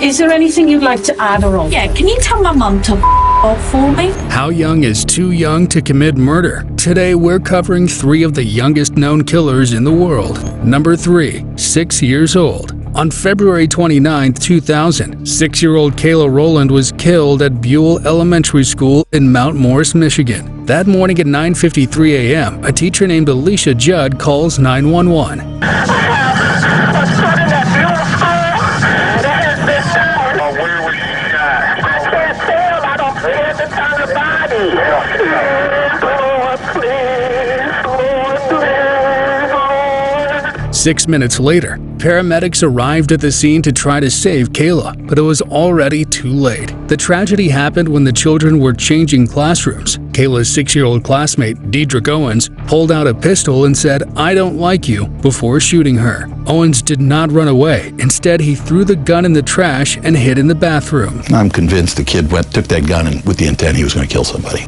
Is there anything you'd like to add or alter? Yeah, can you tell my mum to off for me? How young is too young to commit murder? Today we're covering 3 of the youngest known killers in the world. Number 3, 6 years old. On February 29, 2000, 6-year-old Kayla Rowland was killed at Buell Elementary School in Mount Morris, Michigan. That morning at 9:53 a.m., a teacher named Alicia Judd calls 911. Six minutes later, paramedics arrived at the scene to try to save Kayla, but it was already too late. The tragedy happened when the children were changing classrooms. Kayla's 6-year-old classmate, Dedrick Owens, pulled out a pistol and said, "I don't like you," before shooting her. Owens did not run away. Instead, he threw the gun in the trash and hid in the bathroom. I'm convinced the kid took that gun and with the intent he was going to kill somebody.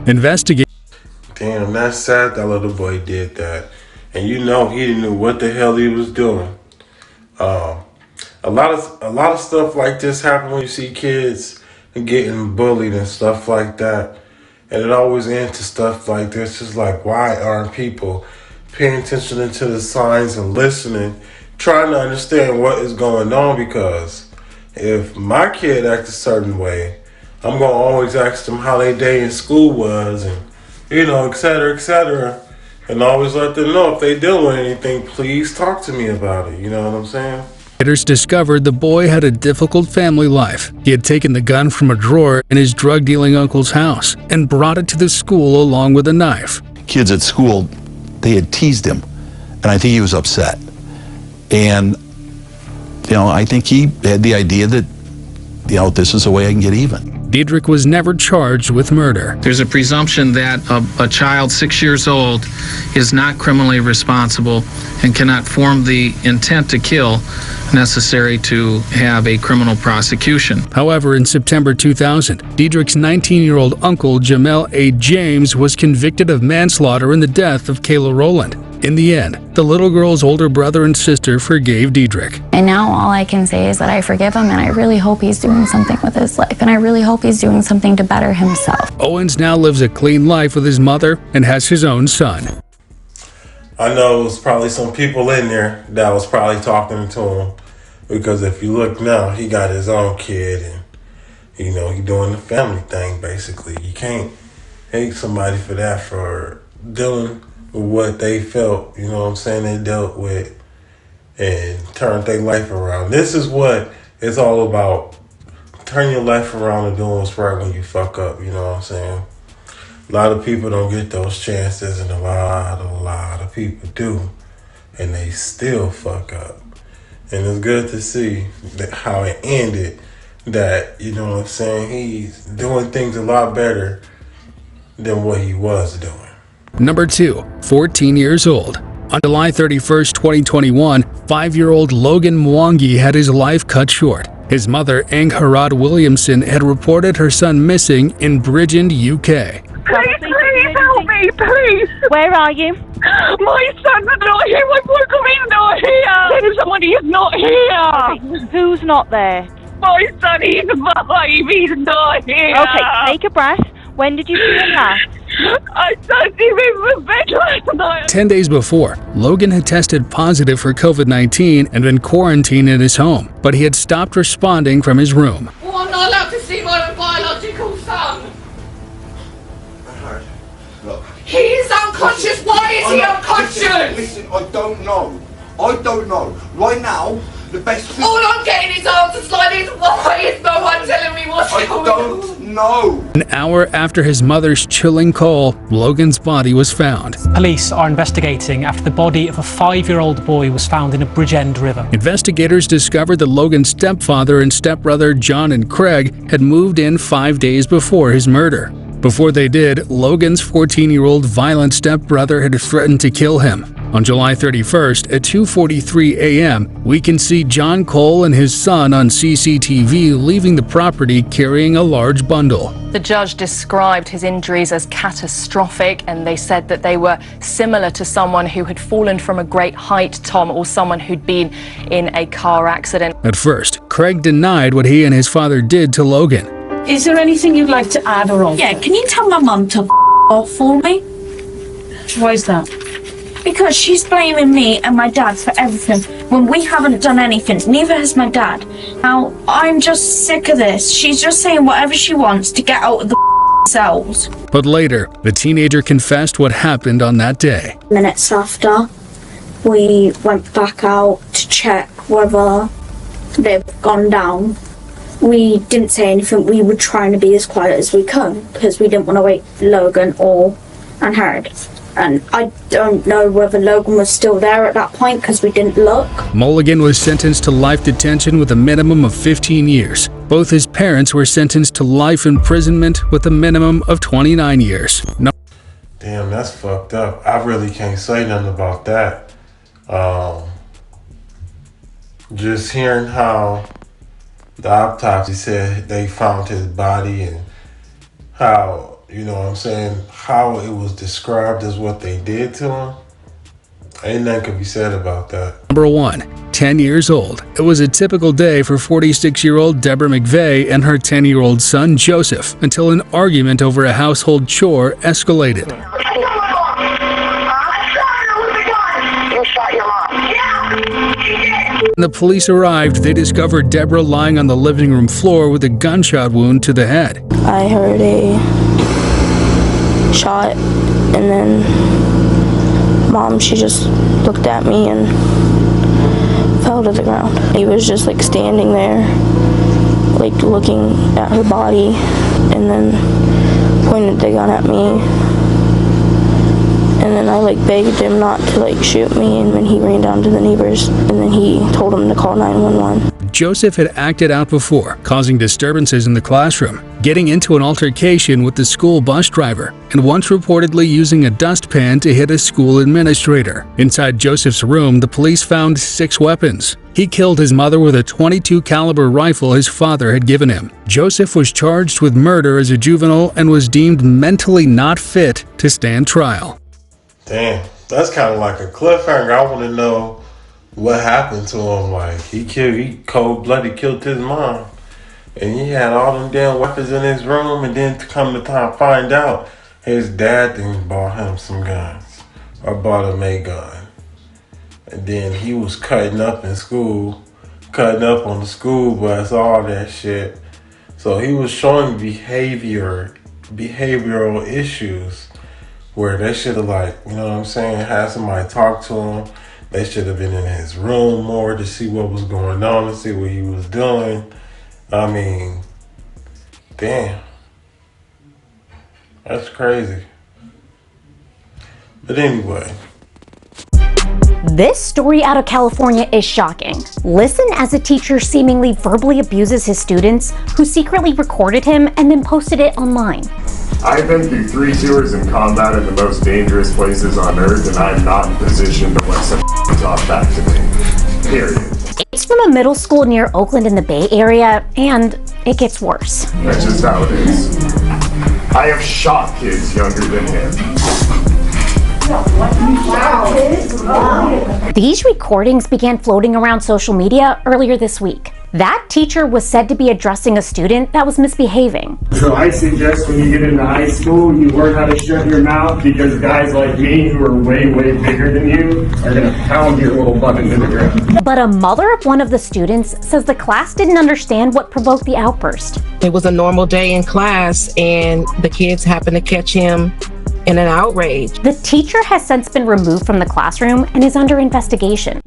Damn, that's sad that little boy did that. And you know he didn't know what the hell he was doing. A lot of stuff like this happen when you see kids getting bullied and stuff like that. And it always ends to stuff like this. It's like, why aren't people paying attention to the signs and listening, trying to understand what is going on? Because if my kid acts a certain way, I'm going to always ask them how their day in school was and, you know, et cetera, et cetera. And always let them know if they deal with anything, please talk to me about it. You know what I'm saying? Investigators discovered the boy had a difficult family life. He had taken the gun from a drawer in his drug-dealing uncle's house and brought it to the school along with a knife. Kids at school, they had teased him, and I think he was upset. And, you know, I think he had the idea that, you know, this is a way I can get even. Dedrick was never charged with murder. There's a presumption that a child 6 years old is not criminally responsible and cannot form the intent to kill necessary to have a criminal prosecution. However, in September 2000, Dedrick's 19-year-old uncle, Jamel A. James, was convicted of manslaughter in the death of Kayla Rowland. In the end, the little girl's older brother and sister forgave Dedrick. And now all I can say is that I forgive him, and I really hope he's doing something with his life, and I really hope he's doing something to better himself. Owens now lives a clean life with his mother and has his own son. I know there's probably some people in there that was probably talking to him, because if you look now, he got his own kid and, you know, he doing the family thing basically. You can't hate somebody for that, for dealing with what they felt, you know what I'm saying, they dealt with, and turned their life around. This is what it's all about. Turn your life around and doing what's right when you fuck up, you know what I'm saying? A lot of people don't get those chances, and a lot of people do, and they still fuck up. And it's good to see how it ended, that, you know what I'm saying, he's doing things a lot better than what he was doing. Number 2, 14 years old. On July 31st, 2021, 5-year-old Logan Mwangi had his life cut short. His mother, Angharad Williamson, had reported her son missing in Bridgend, UK. Please help me, please. Where are you? My son's not here. My boy Corinne's not here. There's somebody who's not here. Okay, who's not there? My son, he's alive. He's not here. Okay, take a breath. When did you see him last? I don't see him in the bed last night. 10 days before, Logan had tested positive for COVID-19 and been quarantined in his home, but he had stopped responding from his room. Well, I'm not allowed to see my biological son. Look. He's unconscious. Why is he unconscious? Listen, I don't know. Right now, the best thing... All I'm getting is answers like this. Why is no one telling me what's going on? I don't know. An hour after his mother's chilling call, Logan's body was found. Police are investigating after the body of a 5-year-old boy was found in a Bridgend river. Investigators discovered that Logan's stepfather and stepbrother John and Craig had moved in 5 days before his murder. Before they did, Logan's 14-year-old violent stepbrother had threatened to kill him. On July 31st at 2:43 a.m., we can see John Cole and his son on CCTV leaving the property carrying a large bundle. The judge described his injuries as catastrophic, and they said that they were similar to someone who had fallen from a great height, Tom, or someone who'd been in a car accident. At first, Craig denied what he and his father did to Logan. Is there anything you'd like to add or alter? Yeah, can you tell my mum to off for me? Why is that? Because she's blaming me and my dad for everything when we haven't done anything. Neither has my dad. Now, I'm just sick of this. She's just saying whatever she wants to get out of the cells. But later, the teenager confessed what happened on that day. Minutes after, we went back out to check whether they've gone down. We didn't say anything. We were trying to be as quiet as we could because we didn't want to wake Logan or unheard. And I don't know whether Logan was still there at that point because we didn't look. Mulligan was sentenced to life detention with a minimum of 15 years. Both his parents were sentenced to life imprisonment with a minimum of 29 years. Damn, that's fucked up. I really can't say nothing about that. Just hearing how the autopsy said they found his body and how, you know what I'm saying, how it was described as what they did to him. Ain't nothing could be said about that. Number 1, 10 years old. It was a typical day for 46-year-old Deborah McVeigh and her 10-year-old son Joseph until an argument over a household chore escalated. When the police arrived, they discovered Deborah lying on the living room floor with a gunshot wound to the head. I heard a shot, and then Mom, she just looked at me and fell to the ground. He was just like standing there, like looking at her body, and then pointed the gun at me. And then I like begged him not to like shoot me, and then he ran down to the neighbors, and then he told them to call 911. Joseph had acted out before, causing disturbances in the classroom, getting into an altercation with the school bus driver, and once reportedly using a dustpan to hit a school administrator. Inside Joseph's room, the police found 6 weapons. He killed his mother with a .22 caliber rifle his father had given him. Joseph was charged with murder as a juvenile and was deemed mentally not fit to stand trial. Damn, that's kind of like a cliffhanger. I want to know what happened to him. Like, he cold-blooded killed his mom. And he had all them damn weapons in his room, and then to come to time find out, his dad then bought him some guns. Or bought him a gun. And then he was cutting up in school, cutting up on the school bus, all that shit. So he was showing behavioral issues where they should have, like, you know what I'm saying, had somebody talk to him. They should have been in his room more to see what was going on and see what he was doing. I mean, damn. That's crazy. But anyway. This story out of California is shocking. Listen as a teacher seemingly verbally abuses his students who secretly recorded him and then posted it online. I've been through 3 tours in combat in the most dangerous places on earth, and I'm not in position to let some talk back to me. Period. It's from a middle school near Oakland in the Bay Area, and it gets worse. That's just how it is. I have shot kids younger than him. These recordings began floating around social media earlier this week. That teacher was said to be addressing a student that was misbehaving. So I suggest when you get into high school, you learn how to shut your mouth, because guys like me who are way, way bigger than you are going to pound your little butt into the ground. But a mother of one of the students says the class didn't understand what provoked the outburst. It was a normal day in class, and the kids happened to catch him in an outrage. The teacher has since been removed from the classroom and is under investigation.